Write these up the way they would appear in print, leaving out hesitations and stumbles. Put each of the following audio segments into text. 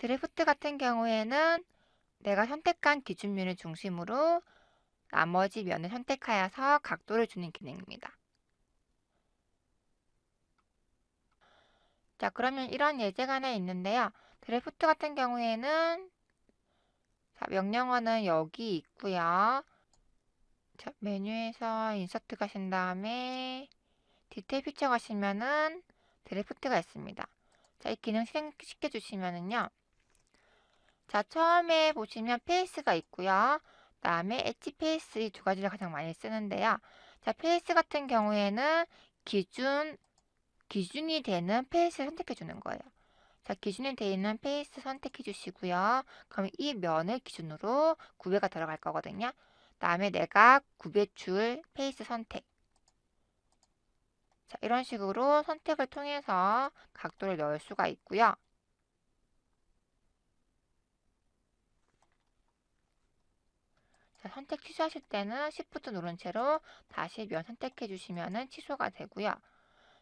드래프트 같은 경우에는 내가 선택한 기준면을 중심으로 나머지 면을 선택하여서 각도를 주는 기능입니다. 자, 그러면 이런 예제가 하나 있는데요. 드래프트 같은 경우에는 자, 명령어는 여기 있고요. 자, 메뉴에서 인서트 가신 다음에 디테일 피처 가시면은 드래프트가 있습니다. 자, 이 기능 실행시켜 주시면은요. 자, 처음에 보시면 페이스가 있고요. 그다음에 엣지 페이스 이 두 가지를 가장 많이 쓰는데요. 자, 페이스 같은 경우에는 기준이 되는 페이스를 선택해 주는 거예요. 자, 기준이 되어 있는 페이스 선택해 주시고요. 그럼 이 면을 기준으로 구배가 들어갈 거거든요. 그다음에 내가 구배줄 페이스 선택. 자, 이런 식으로 선택을 통해서 각도를 넣을 수가 있고요. 자, 선택 취소하실 때는 Shift 누른 채로 다시 면 선택해 주시면 취소가 되고요.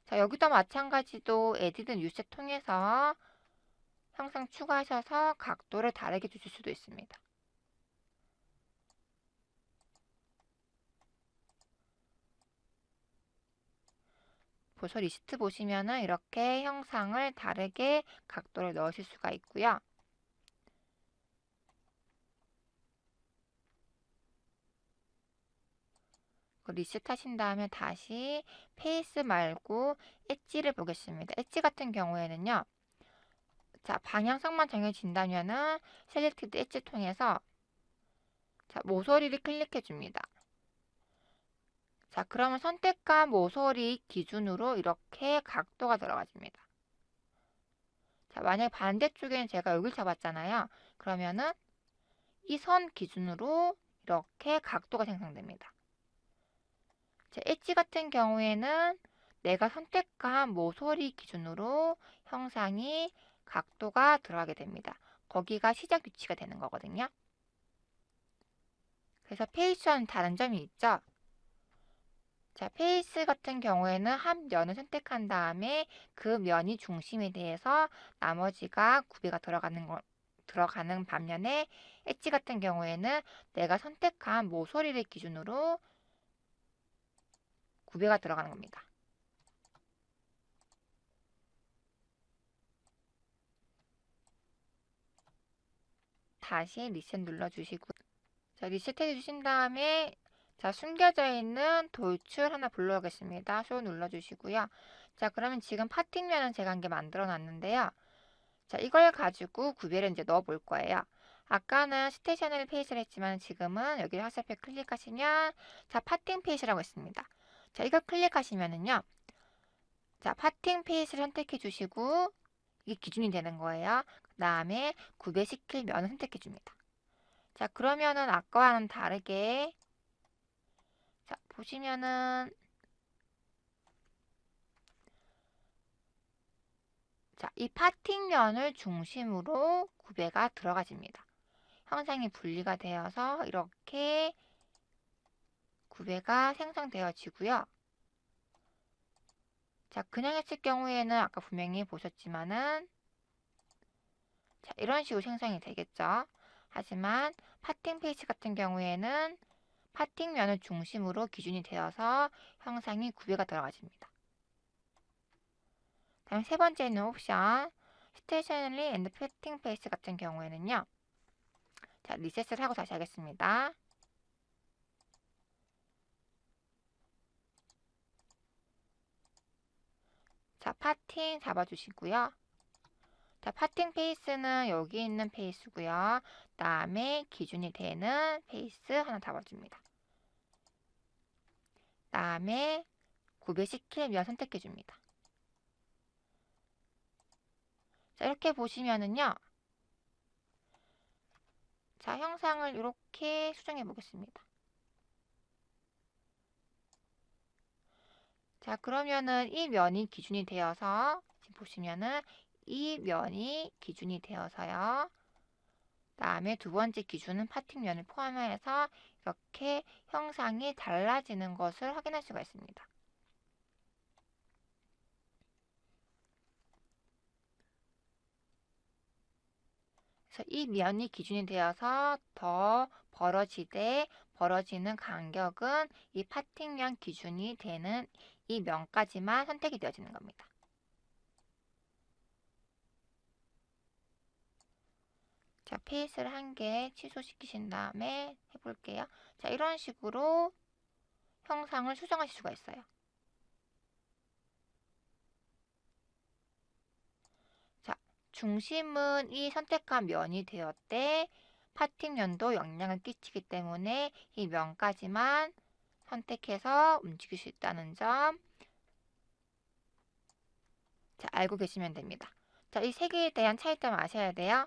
자, 여기도 마찬가지로 에디트 뉴셋 통해서 형상 추가하셔서 각도를 다르게 주실 수도 있습니다. 보소 리스트 보시면은 이렇게 형상을 다르게 각도를 넣으실 수가 있고요. 리셋 하신 다음에 다시 페이스 말고 엣지를 보겠습니다. 엣지 같은 경우에는요. 자, 방향성만 정해진다면은 셀렉티드 엣지 통해서 자, 모서리를 클릭해 줍니다. 자, 그러면 선택한 모서리 기준으로 이렇게 각도가 들어가집니다. 자, 만약 반대쪽에는 제가 여기를 잡았잖아요. 그러면은 이 선 기준으로 이렇게 각도가 생성됩니다. 자, 엣지 같은 경우에는 내가 선택한 모서리 기준으로 형상이 각도가 들어가게 됩니다. 거기가 시작 위치가 되는 거거든요. 그래서 페이스와는 다른 점이 있죠. 자, 페이스 같은 경우에는 한 면을 선택한 다음에 그 면이 중심에 대해서 나머지가 구비가 들어가는 반면에 엣지 같은 경우에는 내가 선택한 모서리를 기준으로 구비가 들어가는 겁니다. 다시 리셋 눌러주시고, 자, 리셋 해주신 다음에 자, 숨겨져 있는 돌출 하나 불러오겠습니다. 쇼 눌러주시고요. 자, 그러면 지금 파팅면은 제가 한 개 만들어 놨는데요. 자, 이걸 가지고 구별을 이제 넣어 볼 거예요. 아까는 스테이셔너리 페이지를 했지만 지금은 여기 화살표 클릭하시면 자, 파팅 페이지라고 있습니다. 자, 이걸 클릭하시면은요. 자, 파팅 페이지를 선택해 주시고 이게 기준이 되는 거예요. 그 다음에 구배시킬 면을 선택해 줍니다. 자, 그러면은 아까와는 다르게 자, 보시면은 자, 이 파팅면을 중심으로 구배가 들어가집니다. 형상이 분리가 되어서 이렇게 구배가 생성되어지고요. 자, 그냥 했을 경우에는 아까 분명히 보셨지만은 자, 이런 식으로 생성이 되겠죠. 하지만 파팅 페이지 같은 경우에는 파팅면을 중심으로 기준이 되어서 형상이 구배가 들어가집니다. 다음 세 번째는 옵션 스테이셔너리 앤드 파팅 페이스 같은 경우에는요. 자, 리셋을 하고 다시 하겠습니다. 자, 파팅 잡아주시고요. 자, 파팅 페이스는 여기 있는 페이스고요. 다음에 기준이 되는 페이스 하나 잡아줍니다. 다음에 구배시킬 면 선택해 줍니다. 자, 이렇게 보시면은요. 자, 형상을 이렇게 수정해 보겠습니다. 자, 그러면은 이 면이 기준이 되어서 지금 보시면은 이 면이 기준이 되어서요. 다음에 두 번째 기준은 파팅면을 포함해서 이렇게 형상이 달라지는 것을 확인할 수가 있습니다. 그래서 이 면이 기준이 되어서 더 벌어지는 간격은 이 파팅면 기준이 되는 이 면까지만 선택이 되어지는 겁니다. 자, 페이스를 한 개 취소시키신 다음에 해볼게요. 자, 이런 식으로 형상을 수정하실 수가 있어요. 자, 중심은 이 선택한 면이 되었대 파팅면도 영향을 끼치기 때문에 이 면까지만 선택해서 움직일 수 있다는 점, 자, 알고 계시면 됩니다. 자, 이 세 개에 대한 차이점을 아셔야 돼요.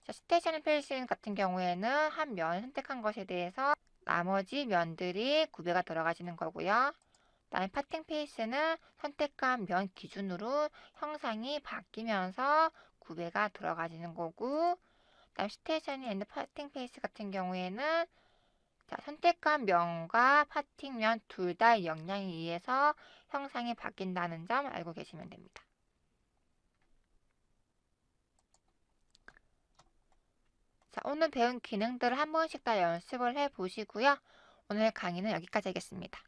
자, 스테이셔너리 페이스 같은 경우에는 한 면 선택한 것에 대해서 나머지 면들이 구배가 들어가시는 거고요. 그다음에 파팅 페이스는 선택한 면 기준으로 형상이 바뀌면서 구배가 들어가지는 거고, 그다음 스테이셔너리 앤드 파팅 페이스 같은 경우에는 자, 선택한 면과 파팅면 둘 다의 영향에 의해서 형상이 바뀐다는 점 알고 계시면 됩니다. 자, 오늘 배운 기능들을 한 번씩 다 연습을 해 보시고요. 오늘 강의는 여기까지 하겠습니다.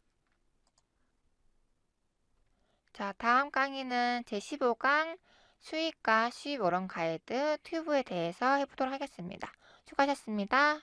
자, 다음 강의는 제15강 수익과 수입 오름 가이드 튜브에 대해서 해보도록 하겠습니다. 수고하셨습니다.